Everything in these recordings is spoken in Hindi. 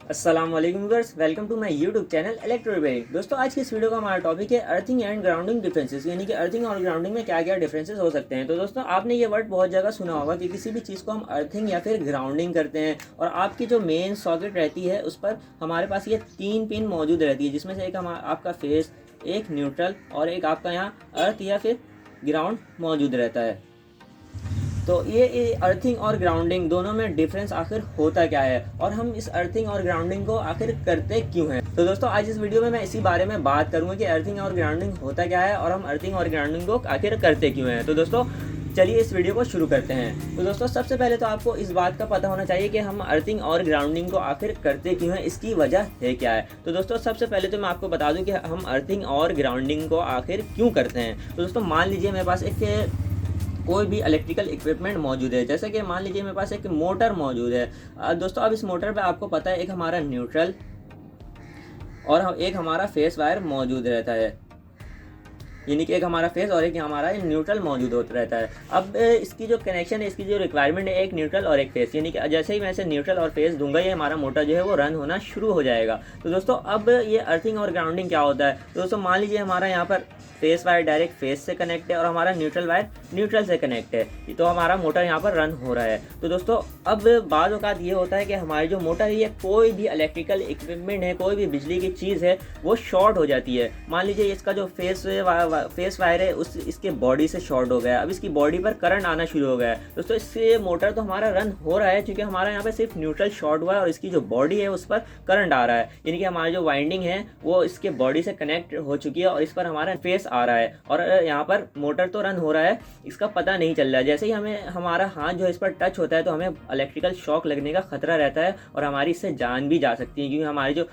अस्सलाम वालेकुम viewers, welcome to my YouTube channel electro repairing. दोस्तों, आज की इस वीडियो का हमारा टॉपिक है अर्थिंग एंड ग्राउंडिंग डिफरेंसेस, यानी कि अर्थिंग और ग्राउंडिंग में क्या क्या डिफरेंसेस हो सकते हैं। तो दोस्तों, आपने ये वर्ड बहुत जगह सुना होगा कि किसी भी चीज़ को हम अर्थिंग या फिर ग्राउंडिंग करते हैं और आपकी जो मेन सॉकेट रहती है उस पर हमारे पास ये 3 पिन मौजूद रहती है, जिसमें से एक आपका फेस, एक न्यूट्रल और एक आपका यहाँ अर्थ या फिर ग्राउंड मौजूद रहता है। तो ये अर्थिंग और ग्राउंडिंग दोनों में डिफरेंस आखिर होता क्या है और हम इस अर्थिंग और ग्राउंडिंग को आखिर करते क्यों हैं। तो दोस्तों, आज इस वीडियो में मैं इसी बारे में बात करूंगा कि अर्थिंग और ग्राउंडिंग होता क्या है और हम अर्थिंग और ग्राउंडिंग को आखिर करते क्यों हैं। तो दोस्तों, चलिए इस वीडियो को शुरू करते हैं। तो दोस्तों, सबसे पहले तो आपको इस बात का पता होना चाहिए कि हम अर्थिंग और ग्राउंडिंग को आखिर करते क्यों हैं, इसकी वजह है क्या है। तो दोस्तों, सबसे पहले तो मैं आपको बता दूं कि हम अर्थिंग और ग्राउंडिंग को आखिर क्यों करते हैं। तो दोस्तों, मान लीजिए मेरे पास कोई भी इलेक्ट्रिकल इक्विपमेंट मौजूद है, जैसे कि मान लीजिए मेरे पास एक मोटर मौजूद है। दोस्तों, अब इस मोटर पे आपको पता है एक हमारा न्यूट्रल और एक हमारा फेस वायर मौजूद रहता है, यानी कि एक हमारा फेस और एक हमारा न्यूट्रल मौजूद होता रहता है। अब इसकी जो कनेक्शन है, इसकी जो रिक्वायरमेंट है, एक न्यूट्रल और एक फेस, यानी कि जैसे ही मैं इसे न्यूट्रल और फेस दूंगा ये हमारा मोटर जो है वो रन होना शुरू हो जाएगा। तो दोस्तों, अब ये अर्थिंग और ग्राउंडिंग क्या होता है। तो दोस्तों, मान लीजिए हमारा यहाँ पर फेस वायर डायरेक्ट फेस से कनेक्ट है और हमारा न्यूट्रल वायर न्यूट्रल से कनेक्ट है, तो हमारा मोटर यहाँ पर रन हो रहा है। तो दोस्तों, अब बाज़ औक़ात ये होता है कि हमारी जो मोटर है, ये कोई भी इलेक्ट्रिकल इक्विपमेंट है, कोई भी बिजली की चीज़ है, वो शॉर्ट हो जाती है। मान लीजिए इसका जो फेस वायर है इसके बॉडी से शॉर्ट हो गया, अब इसकी बॉडी पर करंट आना शुरू हो गया है। दोस्तों, इससे मोटर तो हमारा रन हो रहा है, क्योंकि हमारा यहाँ पे सिर्फ न्यूट्रल शॉर्ट हुआ है और इसकी जो बॉडी है उस पर करंट आ रहा है, यानी कि हमारी जो वाइंडिंग है वो इसके बॉडी से कनेक्ट हो चुकी है और इस पर हमारा फेस आ रहा है और यहाँ पर मोटर तो रन हो रहा है, इसका पता नहीं चल रहा है। जैसे ही हमारा हाथ जो है इस पर टच होता है तो हमें इलेक्ट्रिकल शॉक लगने का खतरा रहता है और हमारी इससे जान भी जा सकती है, क्योंकि हमारी जो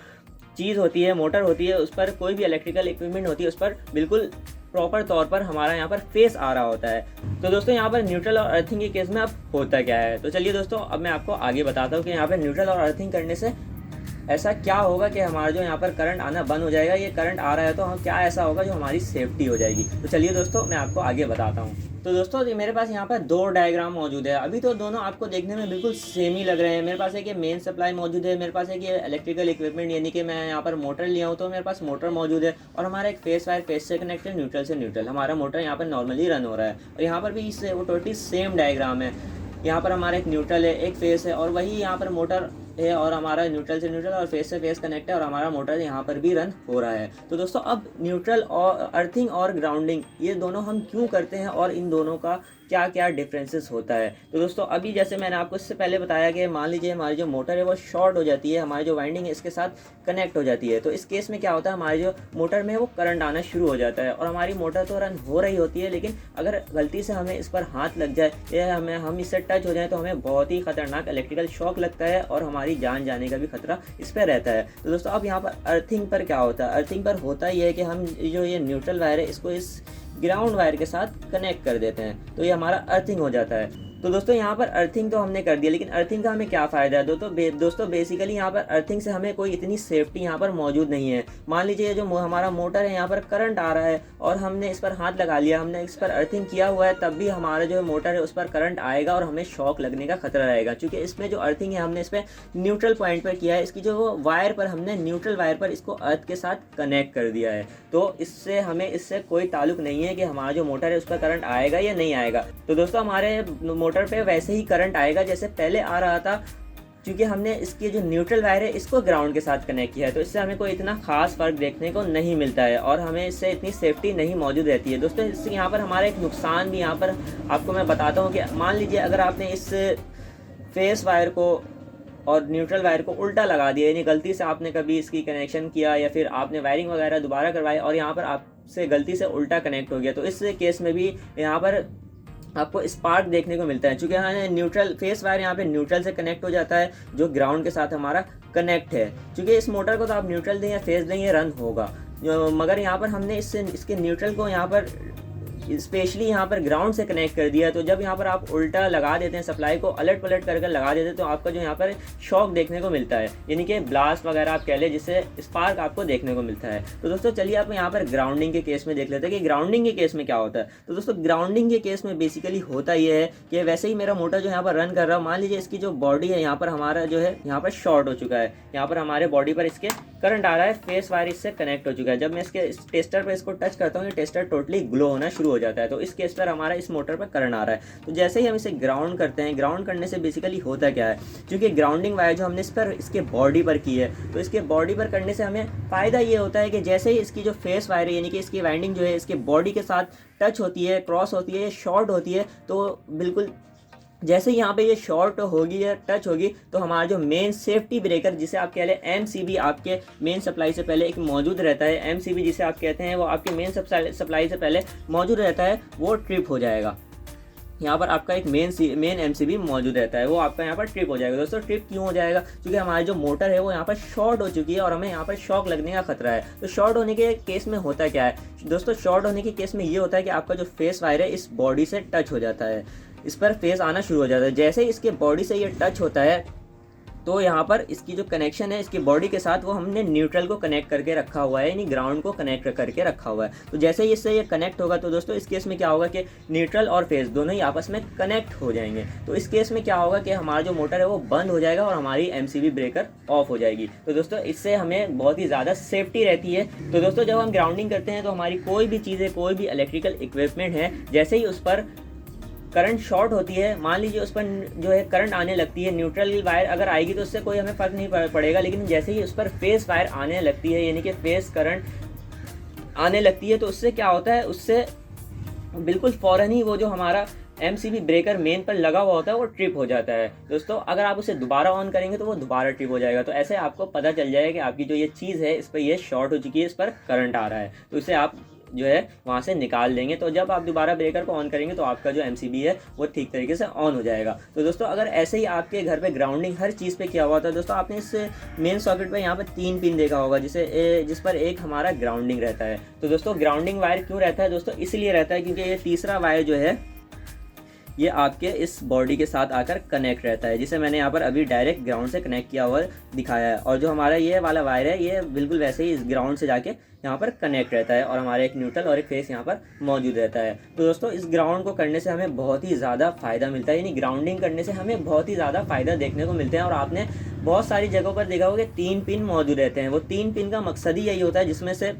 चीज़ होती है, मोटर होती है, उस पर कोई भी इलेक्ट्रिकल इक्विपमेंट होती है, उस पर बिल्कुल प्रॉपर तौर पर हमारा यहाँ पर फेस आ रहा होता है। तो दोस्तों, यहाँ पर न्यूट्रल और अर्थिंग के केस में अब होता क्या है। तो चलिए दोस्तों, अब मैं आपको आगे बताता हूँ कि यहाँ पर न्यूट्रल और अर्थिंग करने से ऐसा क्या होगा कि हमारा जो यहाँ पर करंट आना बंद हो जाएगा। ये करंट आ रहा है तो हम क्या ऐसा होगा जो हमारी सेफ्टी हो जाएगी। तो चलिए दोस्तों, मैं आपको आगे बताता हूँ। तो दोस्तों, मेरे पास यहाँ पर 2 डायग्राम मौजूद है। अभी तो दोनों आपको देखने में बिल्कुल सेम ही लग रहे हैं। मेरे पास एक ये मेन सप्लाई मौजूद है, मेरे पास एक ये इलेक्ट्रिकल इक्विपमेंट, यानी कि मैं यहाँ पर मोटर लिया हूँ तो मेरे पास मोटर मौजूद है और हमारा एक फेस वायर फेस से कनेक्टेड, न्यूट्रल से न्यूट्रल, हमारा मोटर यहाँ पर नॉर्मली रन हो रहा है। और यहाँ पर भी इससे वो टोटली सेम डायग्राम है। यहाँ पर हमारा एक न्यूट्रल है, एक फेस है और वही यहाँ पर मोटर है और हमारा न्यूट्रल से न्यूट्रल और फेस से फेस कनेक्ट है और हमारा मोटर यहाँ पर भी रन हो रहा है। तो दोस्तों, अब न्यूट्रल और अर्थिंग और ग्राउंडिंग ये दोनों हम क्यों करते हैं और इन दोनों का क्या क्या डिफरेंसेस होता है। तो दोस्तों, अभी जैसे मैंने आपको इससे पहले बताया कि मान लीजिए हमारी जो मोटर है वो शॉर्ट हो जाती है, हमारी जो वाइंडिंग है इसके साथ कनेक्ट हो जाती है, तो इस केस में क्या होता है, हमारी जो मोटर में वो करंट आना शुरू हो जाता है और हमारी मोटर तो रन हो रही होती है, लेकिन अगर गलती से हमें इस पर हाथ लग जाए या हम इससे टच हो जाए तो हमें बहुत ही खतरनाक इलेक्ट्रिकल शॉक लगता है और हमारी जान जाने का भी खतरा इस पर रहता है। तो दोस्तों, अब यहाँ पर अर्थिंग पर क्या होता है। अर्थिंग पर होता ये है कि हम जो ये न्यूट्रल वायर है इसको इस ग्राउंड वायर के साथ कनेक्ट कर देते हैं, तो ये हमारा अर्थिंग हो जाता है। तो दोस्तों, यहाँ पर अर्थिंग तो हमने कर दिया, लेकिन अर्थिंग का हमें क्या फ़ायदा है। दोस्तों बेसिकली यहाँ पर अर्थिंग से हमें कोई इतनी सेफ्टी यहाँ पर मौजूद नहीं है। मान लीजिए जो हमारा मोटर है यहाँ पर करंट आ रहा है और हमने इस पर हाथ लगा लिया, हमने इस पर अर्थिंग किया हुआ है, तब भी हमारा जो मोटर है उस पर करंट आएगा और हमें शॉक लगने का खतरा रहेगा, क्योंकि इसमें जो अर्थिंग है हमने इस पर न्यूट्रल पॉइंट पर किया है, इसकी जो वायर पर हमने न्यूट्रल वायर पर इसको अर्थ के साथ कनेक्ट कर दिया है। तो इससे कोई ताल्लुक नहीं है कि हमारा जो मोटर है उस पर करंट आएगा या नहीं आएगा। तो दोस्तों, हमारे मोटर पे वैसे ही करंट आएगा जैसे पहले आ रहा था, क्योंकि हमने इसकी जो न्यूट्रल वायर है इसको ग्राउंड के साथ कनेक्ट किया है। तो इससे हमें कोई इतना खास फर्क देखने को नहीं मिलता है और हमें इससे इतनी सेफ्टी नहीं मौजूद रहती है। दोस्तों, इससे यहाँ पर हमारा एक नुकसान भी यहाँ पर आपको मैं बताता हूँ कि मान लीजिए अगर आपने इस फेस वायर को और न्यूट्रल वायर को उल्टा लगा दिया, यानी गलती से आपने कभी इसकी कनेक्शन किया या फिर आपने वायरिंग वगैरह दोबारा करवाई और यहाँ पर आपसे गलती से उल्टा कनेक्ट हो गया, तो इस केस में भी यहाँ पर आपको स्पार्क देखने को मिलता है, क्योंकि यहाँ न्यूट्रल फेस वायर यहाँ पे न्यूट्रल से कनेक्ट हो जाता है जो ग्राउंड के साथ हमारा कनेक्ट है। क्योंकि इस मोटर को तो आप न्यूट्रल दें या फेस दें ये रन होगा, मगर यहाँ पर हमने इसके न्यूट्रल को यहाँ पर स्पेशली यहाँ पर ग्राउंड से कनेक्ट कर दिया, तो जब यहाँ पर आप उल्टा लगा देते हैं, सप्लाई को अलट पलट कर लगा देते हैं, तो आपका जो यहाँ पर शॉक देखने को मिलता है, यानी कि ब्लास्ट वगैरह आप कह लें, जिससे स्पार्क आपको देखने को मिलता है। तो दोस्तों चलिए आप यहाँ पर ग्राउंडिंग के केस में देख लेते हैं कि ग्राउंडिंग के केस में क्या होता है। तो दोस्तों ग्राउंडिंग के केस में बेसिकली होता ये है कि वैसे ही मेरा मोटर जो यहाँ पर रन कर रहा है, मान लीजिए इसकी जो बॉडी है यहाँ पर हमारा जो है यहाँ पर शॉर्ट हो चुका है, यहाँ पर हमारे बॉडी पर इसके करंट आ रहा है, फेस वायर इससे कनेक्ट हो चुका है। जब मैं इसके टेस्टर पर इसको टच करता हूँ, ये टेस्टर टोटली ग्लो होना शुरू हो जाता है, तो इस केस पर हमारा इस मोटर पर करंट आ रहा है। तो जैसे ही हम इसे ग्राउंड करते हैं, ग्राउंड करने से बेसिकली होता क्या है, क्योंकि ग्राउंडिंग वायर जो हमने इस पर इसके बॉडी पर की है, तो इसके बॉडी पर करने से हमें फ़ायदा ये होता है कि जैसे ही इसकी जो फेस वायर है, यानी कि इसकी वाइंडिंग जो है इसके बॉडी के साथ टच होती है, क्रॉस होती है, शॉर्ट होती है, तो बिल्कुल जैसे ही यहाँ पे ये शॉर्ट होगी या टच होगी, तो हमारा जो मेन सेफ्टी ब्रेकर, जिसे आप कह लें एमसीबी, आपके मेन सप्लाई से पहले एक मौजूद रहता है, एमसीबी जिसे आप कहते हैं, वो आपके मेन सप्लाई से पहले मौजूद रहता है, वो ट्रिप हो जाएगा। यहाँ पर आपका एक मेन एमसीबी मौजूद रहता है, वो आपका यहाँ पर ट्रिप हो जाएगा। दोस्तों ट्रिप क्यों हो जाएगा, क्योंकि हमारी जो मोटर है वो यहाँ पर शॉर्ट हो चुकी है और हमें यहाँ पर शॉक लगने का खतरा है। तो शॉर्ट होने के केस में होता क्या है दोस्तों, शॉर्ट होने के केस में ये होता है कि आपका जो फेस वायर है इस बॉडी से टच हो जाता है, इस पर फेस आना शुरू हो जाता है। जैसे ही इसके बॉडी से ये टच होता है, तो यहाँ पर इसकी जो कनेक्शन है इसकी बॉडी के साथ, वो हमने न्यूट्रल को कनेक्ट करके रखा हुआ है, यानी ग्राउंड को कनेक्ट करके रखा हुआ है। तो जैसे ही इससे ये कनेक्ट होगा, तो दोस्तों इस केस में क्या होगा कि न्यूट्रल और फेस दोनों ही आपस में कनेक्ट हो जाएंगे। तो इस केस में क्या होगा कि हमारा जो मोटर है वो बंद हो जाएगा और हमारी एमसीबी ब्रेकर ऑफ हो जाएगी। तो दोस्तों इससे हमें बहुत ही ज़्यादा सेफ्टी रहती है। तो दोस्तों जब हम ग्राउंडिंग करते हैं, तो हमारी कोई भी चीज़ है, कोई भी इलेक्ट्रिकल इक्विपमेंट है, जैसे ही उस पर करंट शॉर्ट होती है, मान लीजिए उस पर जो है करंट आने लगती है, न्यूट्रल वायर अगर आएगी तो उससे कोई हमें फ़र्क नहीं पड़ेगा, लेकिन जैसे ही उस पर फेस वायर आने लगती है, यानी कि फेस करंट आने लगती है, तो उससे क्या होता है, उससे बिल्कुल फ़ौरन ही वो जो हमारा एमसीबी ब्रेकर मेन पर लगा हुआ होता है वो ट्रिप हो जाता है। दोस्तों अगर आप उसे दोबारा ऑन करेंगे तो वो दोबारा ट्रिप हो जाएगा। तो ऐसे आपको पता चल जाएगा कि आपकी जो ये चीज़ है इस पर ये शॉर्ट हो चुकी है, इस पर करंट आ रहा है, तो इसे आप जो है वहाँ से निकाल देंगे। तो जब आप दोबारा ब्रेकर को ऑन करेंगे तो आपका जो एमसीबी है वो ठीक तरीके से ऑन हो जाएगा। तो दोस्तों अगर ऐसे ही आपके घर पे ग्राउंडिंग हर चीज़ पे किया हुआ था, दोस्तों आपने इस मेन सॉकेट पे यहाँ पर 3 पिन देखा होगा, जिस पर एक हमारा ग्राउंडिंग रहता है। तो दोस्तों ग्राउंडिंग वायर क्यों रहता है दोस्तों, इसलिए रहता है क्योंकि ये तीसरा वायर जो है ये आपके इस बॉडी के साथ आकर कनेक्ट रहता है, जिसे मैंने यहाँ पर अभी डायरेक्ट ग्राउंड से कनेक्ट किया हुआ दिखाया है। और जो हमारा ये वाला वायर है ये बिल्कुल वैसे ही इस ग्राउंड से जाके यहाँ पर कनेक्ट रहता है और हमारा एक न्यूट्रल और एक फेस यहाँ पर मौजूद रहता है। तो दोस्तों इस ग्राउंड को करने से हमें बहुत ही ज़्यादा फ़ायदा मिलता है, यानी ग्राउंडिंग करने से हमें बहुत ही ज़्यादा फ़ायदा देखने को मिलते हैं। और आपने बहुत सारी जगहों पर देखा होगा कि 3 पिन मौजूद रहते हैं, वो 3 पिन का मकसद ही यही होता है, जिसमें से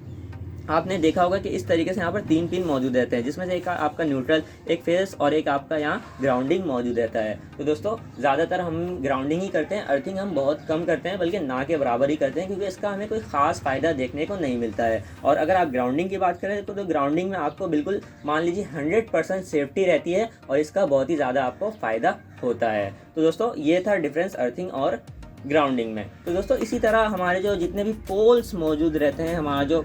आपने देखा होगा कि इस तरीके से यहाँ पर 3 पिन मौजूद रहते हैं, जिसमें से एक आपका न्यूट्रल, एक फेस और एक आपका यहाँ ग्राउंडिंग मौजूद रहता है। तो दोस्तों ज़्यादातर हम ग्राउंडिंग ही करते हैं, अर्थिंग हम बहुत कम करते हैं, बल्कि ना के बराबर ही करते हैं, क्योंकि इसका हमें कोई ख़ास फ़ायदा देखने को नहीं मिलता है। और अगर आप ग्राउंडिंग की बात करें तो ग्राउंडिंग में आपको बिल्कुल मान लीजिए 100% सेफ्टी रहती है और इसका बहुत ही ज़्यादा आपको फ़ायदा होता है। तो दोस्तों ये था डिफरेंस अर्थिंग और ग्राउंडिंग में। तो दोस्तों इसी तरह हमारे जो जितने भी पोल्स मौजूद रहते हैं, हमारा जो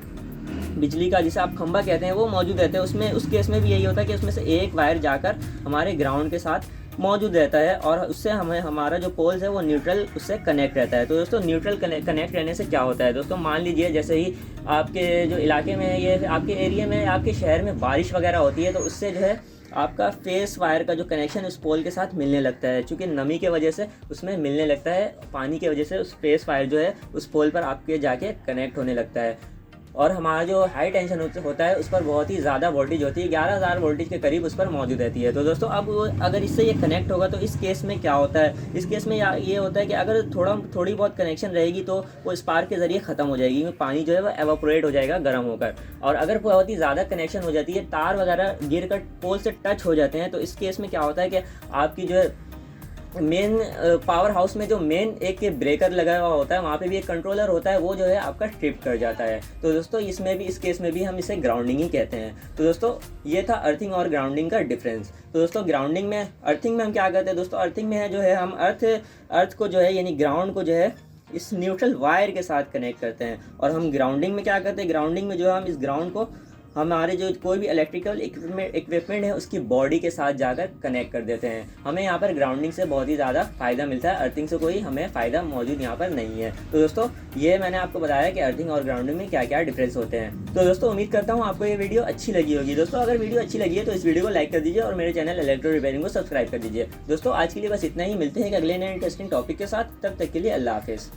बिजली का जिसे आप खंभा कहते हैं वो मौजूद रहते हैं, उसमें उस केस में भी यही होता है कि उसमें से एक वायर जाकर हमारे ग्राउंड के साथ मौजूद रहता है और उससे हमें हमारा जो पोल्स है वो न्यूट्रल उससे कनेक्ट रहता है। तो दोस्तों न्यूट्रल कनेक्ट रहने से क्या होता है दोस्तों, मान लीजिए जैसे ही आपके जो इलाके में ये आपके एरिया में आपके शहर में बारिश वगैरह होती है, तो उससे जो है आपका फेस वायर का जो कनेक्शन उस पोल के साथ मिलने लगता है, क्योंकि नमी के वजह से उसमें मिलने लगता है, पानी की वजह से उस फेस वायर जो है उस पोल पर आपके जाके कनेक्ट होने लगता है। और हमारा जो हाई टेंशन होता है उस पर बहुत ही ज़्यादा वोल्टेज होती है, 11,000 वोल्टेज के करीब उस पर मौजूद रहती है। तो दोस्तों अब अगर इससे ये कनेक्ट होगा तो इस केस में क्या होता है, इस केस में ये होता है कि अगर थोड़ी बहुत कनेक्शन रहेगी तो वो स्पार्क के ज़रिए ख़त्म हो जाएगी, क्योंकि पानी जो है वो एवापोरेट हो जाएगा गर्म होकर। और अगर बहुत ही ज़्यादा कनेक्शन हो जाती है, तार वगैरह गिर कर पोल से टच हो जाते हैं, तो इस केस में क्या होता है कि आपकी जो है मेन पावर हाउस में जो मेन एक ब्रेकर लगा हुआ होता है वहाँ पे भी एक कंट्रोलर होता है, वो जो है आपका ट्रिप कर जाता है। तो दोस्तों इस केस में भी हम इसे ग्राउंडिंग ही कहते हैं। तो दोस्तों ये था अर्थिंग और ग्राउंडिंग का डिफरेंस। तो दोस्तों ग्राउंडिंग में, अर्थिंग में हम क्या करते हैं दोस्तों, अर्थिंग में है जो है हम अर्थ को जो है यानी ग्राउंड को जो है इस न्यूट्रल वायर के साथ कनेक्ट करते हैं। और हम ग्राउंडिंग में क्या करते हैं, ग्राउंडिंग में जो है हम इस ग्राउंड को हमारे जो कोई भी इलेक्ट्रिकल इक्विपमेंट है उसकी बॉडी के साथ जाकर कनेक्ट कर देते हैं। हमें यहाँ पर ग्राउंडिंग से बहुत ही ज़्यादा फ़ायदा मिलता है, अर्थिंग से कोई हमें फ़ायदा मौजूद यहाँ पर नहीं है। तो दोस्तों ये मैंने आपको बताया कि अर्थिंग और ग्राउंडिंग में क्या क्या डिफरेंस होते हैं। तो दोस्तों उम्मीद करता हूँ आपको ये वीडियो अच्छी लगी होगी। दोस्तों अगर वीडियो अच्छी लगी है तो इस वीडियो को लाइक कर दीजिए और मेरे चैनल इलेक्ट्रो रिपेयरिंग को सब्सक्राइब कर दीजिए। दोस्तों आज के लिए बस इतना ही, मिलते हैं एक अगले नए इंटरेस्टिंग टॉपिक के साथ। तब तक के लिए अल्लाह हाफिज़।